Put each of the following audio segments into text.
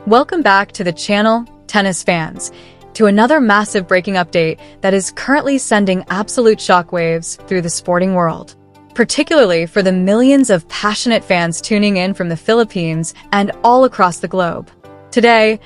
Welcome back to the channel, tennis fans, to another massive breaking update that is currently sending absolute shockwaves through the sporting world, particularly for the millions of passionate fans tuning in from the Philippines and all across the globe. Today,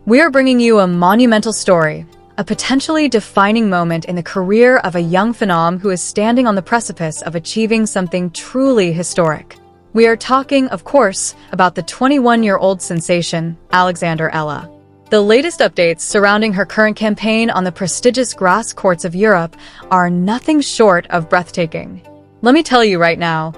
we are bringing you a monumental story, a potentially defining moment in the career of a young phenom who is standing on the precipice of achieving something truly historic. We are talking, of course, about the 21-year-old sensation, Alexandra Eala. The latest updates surrounding her current campaign on the prestigious grass courts of Europe are nothing short of breathtaking. Let me tell you right now,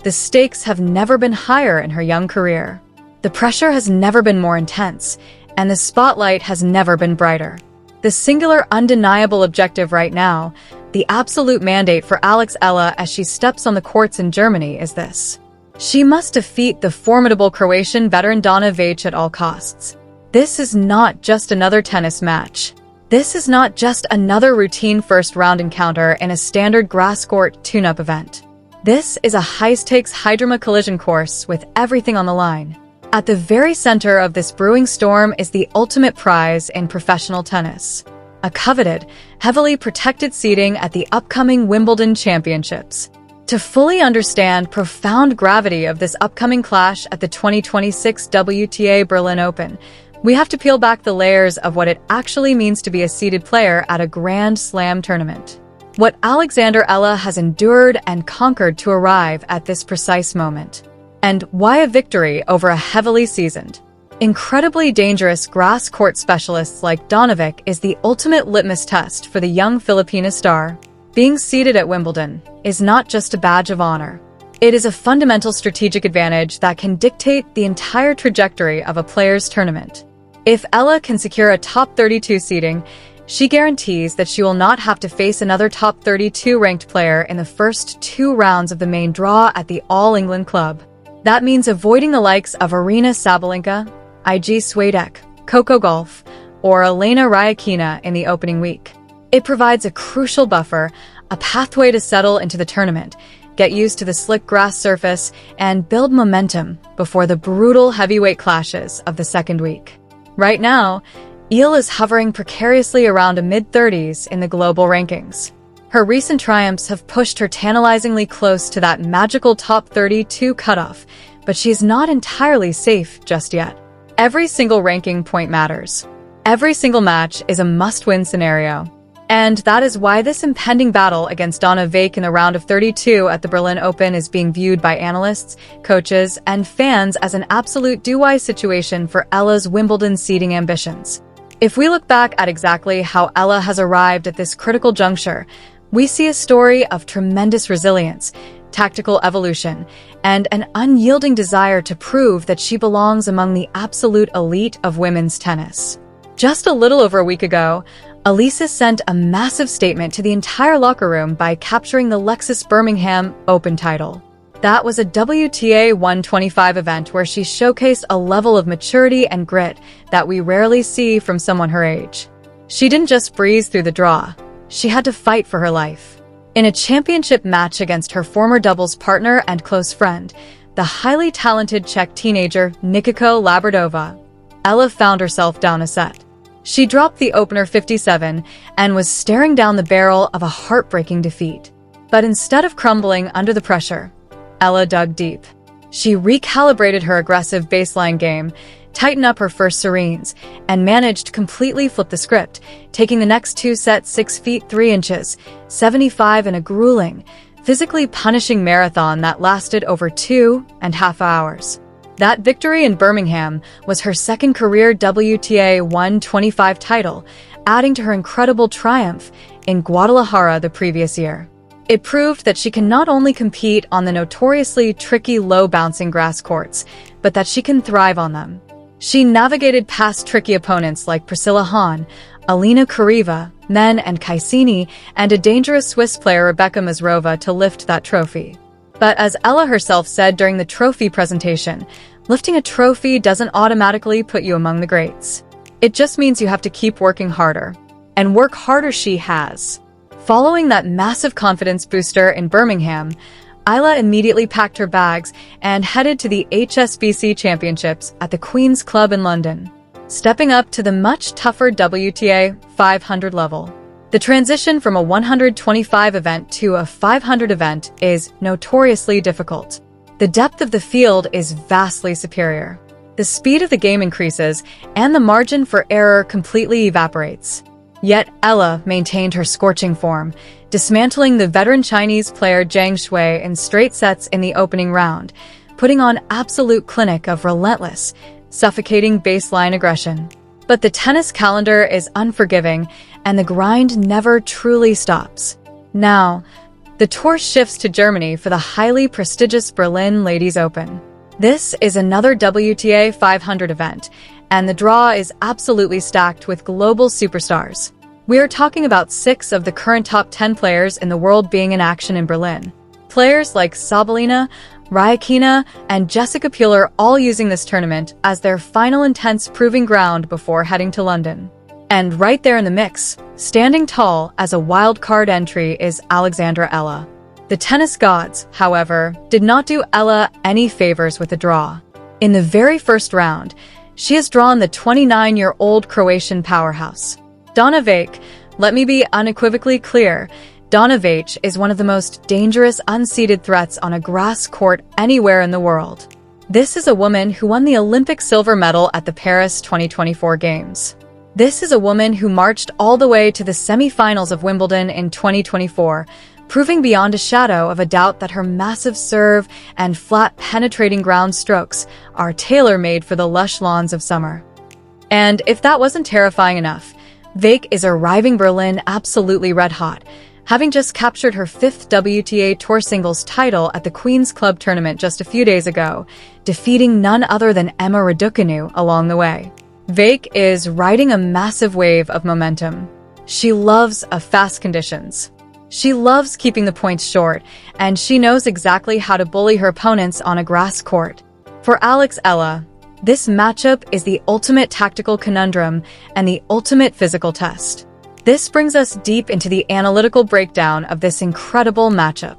the stakes have never been higher in her young career. The pressure has never been more intense, and the spotlight has never been brighter. The singular, undeniable objective right now, the absolute mandate for Alex Eala as she steps on the courts in Germany is this. She must defeat the formidable Croatian veteran Donna Vekić at all costs. This is not just another tennis match. This is not just another routine first-round encounter in a standard grass court tune-up event. This is a high-stakes hydroma collision course with everything on the line. At the very center of this brewing storm is the ultimate prize in professional tennis, a coveted, heavily protected seating at the upcoming Wimbledon Championships. To fully understand profound gravity of this upcoming clash at the 2026 WTA Berlin Open, we have to peel back the layers of what it actually means to be a seeded player at a Grand Slam tournament. What Alexandra Eala has endured and conquered to arrive at this precise moment. And why a victory over a heavily seasoned, incredibly dangerous grass court specialist like Donna Vekić is the ultimate litmus test for the young Filipino star. Being seated at Wimbledon is not just a badge of honor. It is a fundamental strategic advantage that can dictate the entire trajectory of a player's tournament. If Eala can secure a top 32 seeding, she guarantees that she will not have to face another top 32 ranked player in the first 2 rounds of the main draw at the All England Club. That means avoiding the likes of Aryna Sabalenka, Iga Swiatek, Coco Gauff, or Elena Rybakina in the opening week. It provides a crucial buffer, a pathway to settle into the tournament, get used to the slick grass surface, and build momentum before the brutal heavyweight clashes of the second week. Right now, Eala is hovering precariously around a mid-30s in the global rankings. Her recent triumphs have pushed her tantalizingly close to that magical top 32 cutoff, but she is not entirely safe just yet. Every single ranking point matters. Every single match is a must-win scenario. And that is why this impending battle against Donna Vekić in the round of 32 at the Berlin Open is being viewed by analysts, coaches, and fans as an absolute do-wise situation for Eala's Wimbledon seeding ambitions. If we look back at exactly how Eala has arrived at this critical juncture, we see a story of tremendous resilience, tactical evolution, and an unyielding desire to prove that she belongs among the absolute elite of women's tennis. Just a little over a week ago, Elisa sent a massive statement to the entire locker room by capturing the Lexus Birmingham Open title. That was a WTA 125 event where she showcased a level of maturity and grit that we rarely see from someone her age. She didn't just breeze through the draw. She had to fight for her life. In a championship match against her former doubles partner and close friend, the highly talented Czech teenager Nikiko Labradova, Eala found herself down a set. She dropped the opener 57 and was staring down the barrel of a heartbreaking defeat. But instead of crumbling under the pressure, Eala dug deep. She recalibrated her aggressive baseline game, tightened up her first serenes, and managed to completely flip the script, taking the next 2 sets 6 feet 3 inches, 75 in a grueling, physically punishing marathon that lasted over 2.5 hours. That victory in Birmingham was her second career WTA 125 title, adding to her incredible triumph in Guadalajara the previous year. It proved that she can not only compete on the notoriously tricky low-bouncing grass courts, but that she can thrive on them. She navigated past tricky opponents like Priscilla Hahn, Alina Kuriva, Men and Cassini, and a dangerous Swiss player Rebecca Mazrova to lift that trophy. But as Eala herself said during the trophy presentation, lifting a trophy doesn't automatically put you among the greats. It just means you have to keep working harder. And work harder she has. Following that massive confidence booster in Birmingham, Eala immediately packed her bags and headed to the HSBC Championships at the Queen's Club in London. stepping up to the much tougher WTA 500 level. The transition from a 125 event to a 500 event is notoriously difficult. The depth of the field is vastly superior. The speed of the game increases, and the margin for error completely evaporates. Yet Eala maintained her scorching form, dismantling the veteran Chinese player Zhang Shui in straight sets in the opening round, putting on absolute clinic of relentless, suffocating baseline aggression. But the tennis calendar is unforgiving, and the grind never truly stops. Now, the tour shifts to Germany for the highly prestigious Berlin Ladies Open. This is another WTA 500 event, and the draw is absolutely stacked with global superstars. We are talking about 6 of the current top 10 players in the world being in action in Berlin. Players like Sabalina, Rybakina, and Jessica Peuler all using this tournament as their final intense proving ground before heading to London. And right there in the mix, standing tall as a wild card entry, is Alexandra Eala. The tennis gods, however, did not do Eala any favors with the draw. In the very first round, she has drawn the 29-year-old Croatian powerhouse. Donna Vekić. Let me be unequivocally clear, Donna Vekić is one of the most dangerous unseeded threats on a grass court anywhere in the world. This is a woman who won the Olympic silver medal at the Paris 2024 Games. This is a woman who marched all the way to the semi-finals of Wimbledon in 2024, proving beyond a shadow of a doubt that her massive serve and flat penetrating ground strokes are tailor-made for the lush lawns of summer. And if that wasn't terrifying enough, Vekić is arriving Berlin absolutely red-hot, having just captured her 5th WTA Tour singles title at the Queen's Club tournament just a few days ago, defeating none other than Emma Raducanu along the way. Vekić is riding a massive wave of momentum. She loves fast conditions. She loves keeping the points short, and she knows exactly how to bully her opponents on a grass court. For Alex Eala, this matchup is the ultimate tactical conundrum and the ultimate physical test. This brings us deep into the analytical breakdown of this incredible matchup.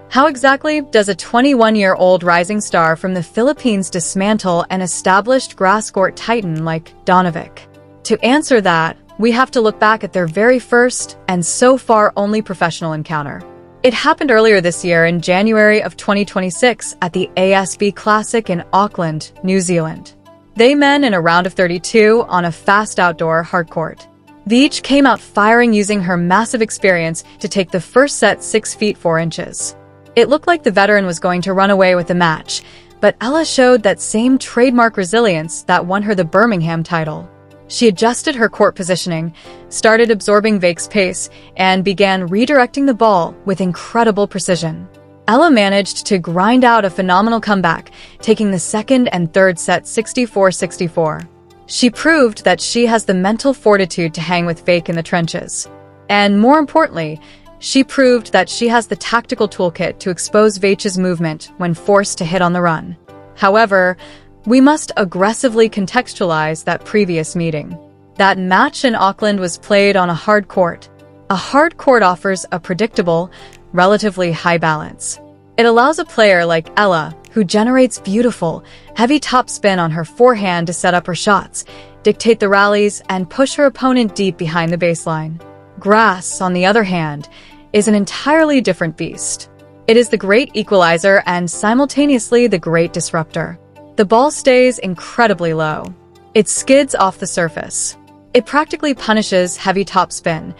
How exactly does a 21-year-old rising star from the Philippines dismantle an established grass court titan like Donna Vekić? To answer that, we have to look back at their very first, and so far only professional encounter. It happened earlier this year in January of 2026 at the ASB Classic in Auckland, New Zealand. They met in a round of 32 on a fast outdoor hard court. Vekić came out firing, using her massive experience to take the first set 6 feet 4 inches. It looked like the veteran was going to run away with the match, but Eala showed that same trademark resilience that won her the Birmingham title. She adjusted her court positioning, started absorbing Vekić's pace, and began redirecting the ball with incredible precision. Eala managed to grind out a phenomenal comeback, taking the second and third set 64-64. She proved that she has the mental fortitude to hang with Vekić in the trenches. And more importantly, she proved that she has the tactical toolkit to expose Vekic's movement when forced to hit on the run. However, we must aggressively contextualize that previous meeting. That match in Auckland was played on a hard court. A hard court offers a predictable, relatively high balance. It allows a player like Eala, who generates beautiful, heavy topspin on her forehand to set up her shots, dictate the rallies, and push her opponent deep behind the baseline. Grass, on the other hand, is an entirely different beast. It is the great equalizer and simultaneously the great disruptor. The ball stays incredibly low. It skids off the surface. It practically punishes heavy topspin,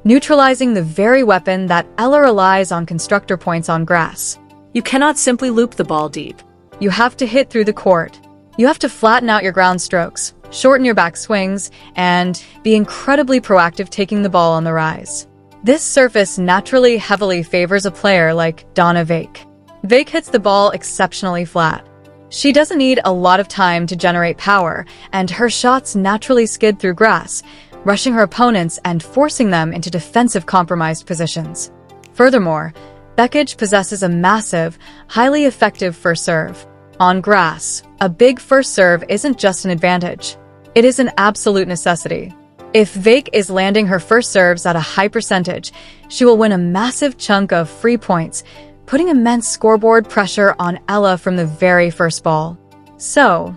neutralizing the very weapon that Eala relies on: constructor points on grass. You cannot simply loop the ball deep. You have to hit through the court. You have to flatten out your ground strokes, shorten your back swings, and be incredibly proactive taking the ball on the rise. This surface naturally heavily favors a player like Donna Vekić. Vekić hits the ball exceptionally flat. She doesn't need a lot of time to generate power, and her shots naturally skid through grass, rushing her opponents and forcing them into defensive compromised positions. Furthermore, Vekić possesses a massive, highly effective first serve. On grass, a big first serve isn't just an advantage. It is an absolute necessity. If Vekić is landing her first serves at a high percentage, she will win a massive chunk of free points, putting immense scoreboard pressure on Eala from the very first ball. So,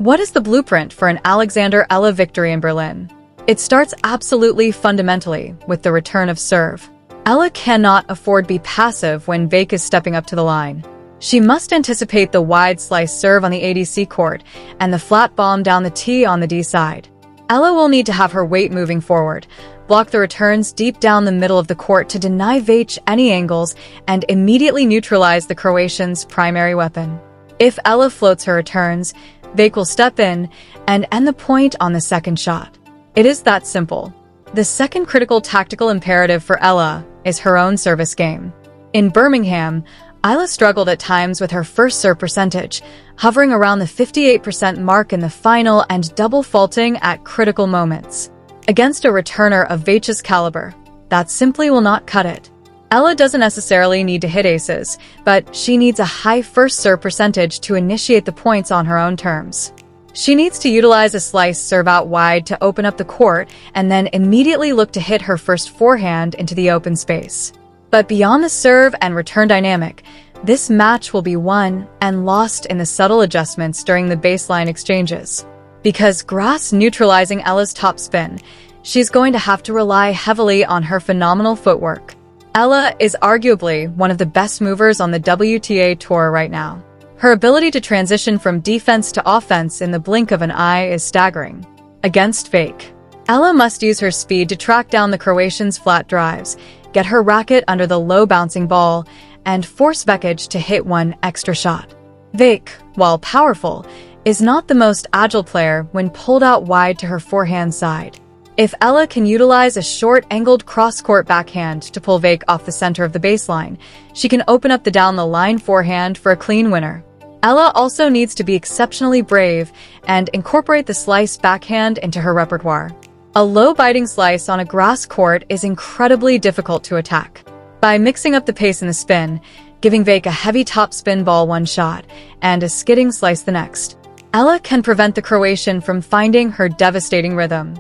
What is the blueprint for an Alexandra Eala victory in Berlin? It starts absolutely fundamentally with the return of serve. Eala cannot afford to be passive when Vekic is stepping up to the line. She must anticipate the wide slice serve on the ADC court and the flat bomb down the tee on the D side. Eala will need to have her weight moving forward, block the returns deep down the middle of the court to deny Vekic any angles, and immediately neutralize the Croatian's primary weapon. If Eala floats her returns, Vekic will step in and end the point on the second shot. It is that simple. The second critical tactical imperative for Eala is her own service game. In Birmingham, Eala struggled at times with her first serve percentage, hovering around the 58% mark in the final and double faulting at critical moments. Against a returner of Vekic's caliber, that simply will not cut it. Eala doesn't necessarily need to hit aces, but she needs a high first serve percentage to initiate the points on her own terms. She needs to utilize a slice serve out wide to open up the court and then immediately look to hit her first forehand into the open space. But beyond the serve and return dynamic, this match will be won and lost in the subtle adjustments during the baseline exchanges. Because grass neutralizing Eala's topspin, she's going to have to rely heavily on her phenomenal footwork. Eala is arguably one of the best movers on the WTA Tour right now. Her ability to transition from defense to offense in the blink of an eye is staggering. Against Vekic, Eala must use her speed to track down the Croatian's flat drives, get her racket under the low bouncing ball, and force Vekic to hit one extra shot. Vekic, while powerful, is not the most agile player when pulled out wide to her forehand side. If Eala can utilize a short-angled cross-court backhand to pull Vekic off the center of the baseline, she can open up the down-the-line forehand for a clean winner. Eala also needs to be exceptionally brave and incorporate the slice backhand into her repertoire. A low-biting slice on a grass court is incredibly difficult to attack. By mixing up the pace in the spin, giving Vekic a heavy topspin ball one shot and a skidding slice the next, Eala can prevent the Croatian from finding her devastating rhythm.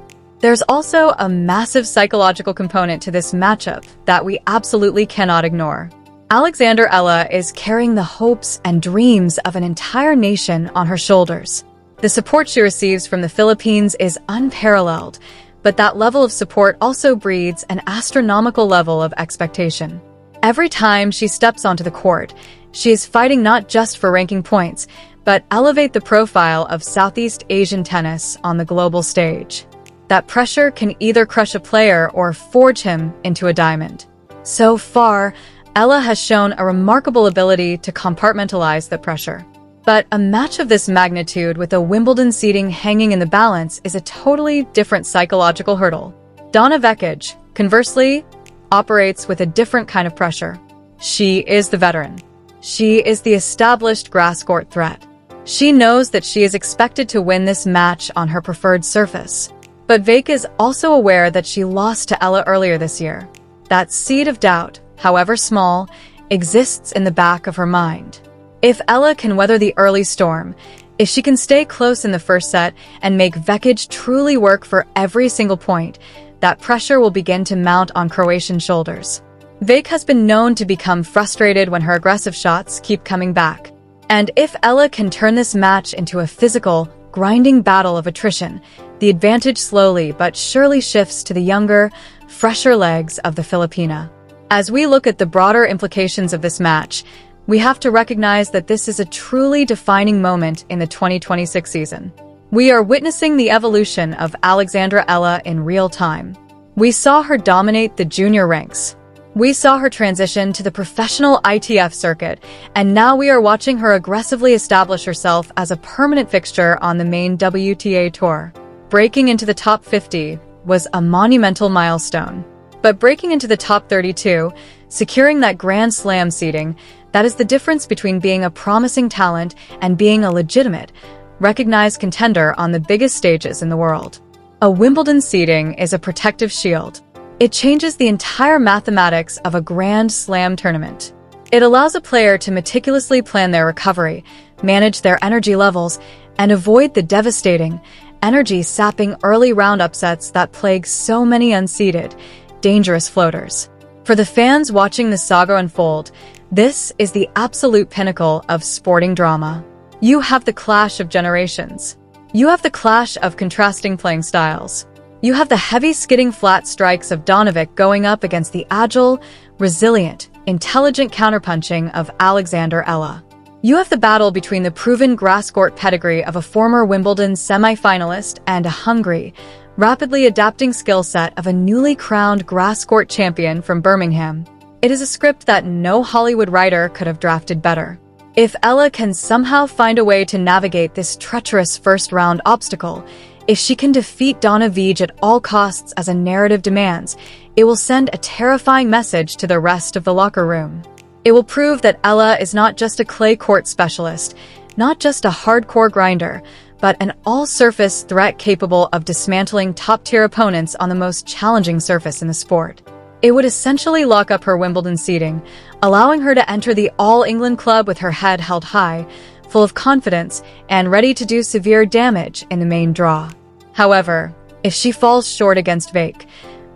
There's also a massive psychological component to this matchup that we absolutely cannot ignore. Alexandra Eala is carrying the hopes and dreams of an entire nation on her shoulders. The support she receives from the Philippines is unparalleled, but that level of support also breeds an astronomical level of expectation. Every time she steps onto the court, she is fighting not just for ranking points, but elevate the profile of Southeast Asian tennis on the global stage. That pressure can either crush a player or forge him into a diamond. So far, Eala has shown a remarkable ability to compartmentalize the pressure. But a match of this magnitude with a Wimbledon seeding hanging in the balance is a totally different psychological hurdle. Donna Vekić, conversely, operates with a different kind of pressure. She is the veteran. She is the established grass court threat. She knows that she is expected to win this match on her preferred surface. But Vekic is also aware that she lost to Eala earlier this year. That seed of doubt, however small, exists in the back of her mind. If Eala can weather the early storm, if she can stay close in the first set and make Vekic truly work for every single point, that pressure will begin to mount on Croatian shoulders. Vekic has been known to become frustrated when her aggressive shots keep coming back. And if Eala can turn this match into a physical, grinding battle of attrition, the advantage slowly but surely shifts to the younger, fresher legs of the Filipina. As we look at the broader implications of this match, we have to recognize that this is a truly defining moment in the 2026 season. We are witnessing the evolution of Alexandra Eala in real time. We saw her dominate the junior ranks. We saw her transition to the professional ITF circuit, and now we are watching her aggressively establish herself as a permanent fixture on the main WTA Tour. Breaking into the top 50 was a monumental milestone. But breaking into the top 32, securing that Grand Slam seeding, that is the difference between being a promising talent and being a legitimate, recognized contender on the biggest stages in the world. A Wimbledon seeding is a protective shield. It changes the entire mathematics of a Grand Slam tournament. It allows a player to meticulously plan their recovery, manage their energy levels, and avoid the devastating, energy-sapping early round upsets that plague so many unseeded, dangerous floaters. For the fans watching the saga unfold, this is the absolute pinnacle of sporting drama. You have the clash of generations. You have the clash of contrasting playing styles. You have the heavy skidding flat strikes of Donna Vekić going up against the agile, resilient, intelligent counterpunching of Alexandra Eala. You have the battle between the proven grass court pedigree of a former Wimbledon semi-finalist and a hungry, rapidly adapting skill set of a newly crowned grass court champion from Birmingham. It is a script that no Hollywood writer could have drafted better. If Eala can somehow find a way to navigate this treacherous first-round obstacle, if she can defeat Donna Vekić at all costs as a narrative demands, it will send a terrifying message to the rest of the locker room. It will prove that Eala is not just a clay court specialist, not just a hardcore grinder, but an all-surface threat capable of dismantling top-tier opponents on the most challenging surface in the sport. It would essentially lock up her Wimbledon seeding, allowing her to enter the All-England club with her head held high, full of confidence, and ready to do severe damage in the main draw. However, if she falls short against Vekic,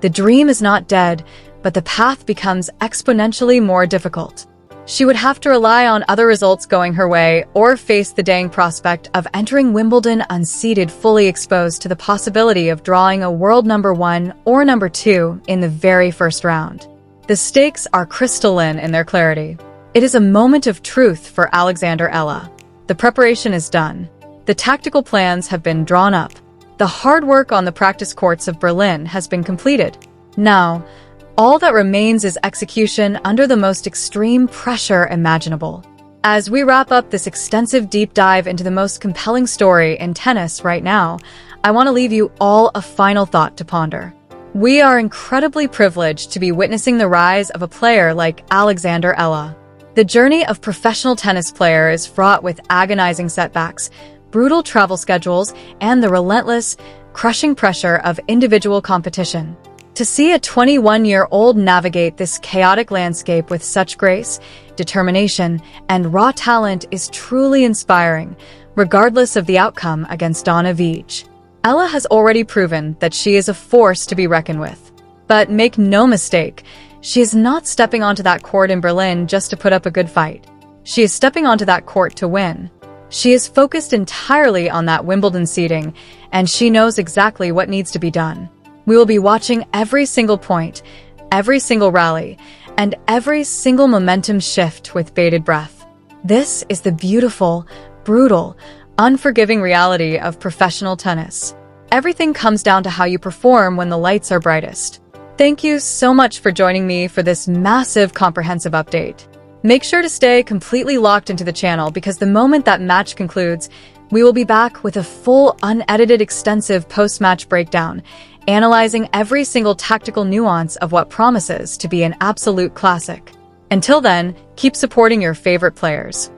the dream is not dead, but the path becomes exponentially more difficult. She would have to rely on other results going her way or face the dang prospect of entering Wimbledon unseeded, fully exposed to the possibility of drawing a world number 1 or number 2 in the very first round. The stakes are crystalline in their clarity. It is a moment of truth for Alexandra Eala. The preparation is done. The tactical plans have been drawn up. The hard work on the practice courts of Berlin has been completed. Now, all that remains is execution under the most extreme pressure imaginable. As we wrap up this extensive deep dive into the most compelling story in tennis right now, I want to leave you all a final thought to ponder. We are incredibly privileged to be witnessing the rise of a player like Alexandra Eala. The journey of professional tennis player is fraught with agonizing setbacks, brutal travel schedules, and the relentless, crushing pressure of individual competition. To see a 21-year-old navigate this chaotic landscape with such grace, determination, and raw talent is truly inspiring, regardless of the outcome against Donna Vekić. Eala has already proven that she is a force to be reckoned with. But make no mistake, she is not stepping onto that court in Berlin just to put up a good fight. She is stepping onto that court to win. She is focused entirely on that Wimbledon seeding, and she knows exactly what needs to be done. We will be watching every single point, every single rally, and every single momentum shift with bated breath. This is the beautiful, brutal, unforgiving reality of professional tennis. Everything comes down to how you perform when the lights are brightest. Thank you so much for joining me for this massive, comprehensive update. Make sure to stay completely locked into the channel because the moment that match concludes, we will be back with a full, unedited, extensive post-match breakdown, analyzing every single tactical nuance of what promises to be an absolute classic. Until then, keep supporting your favorite players.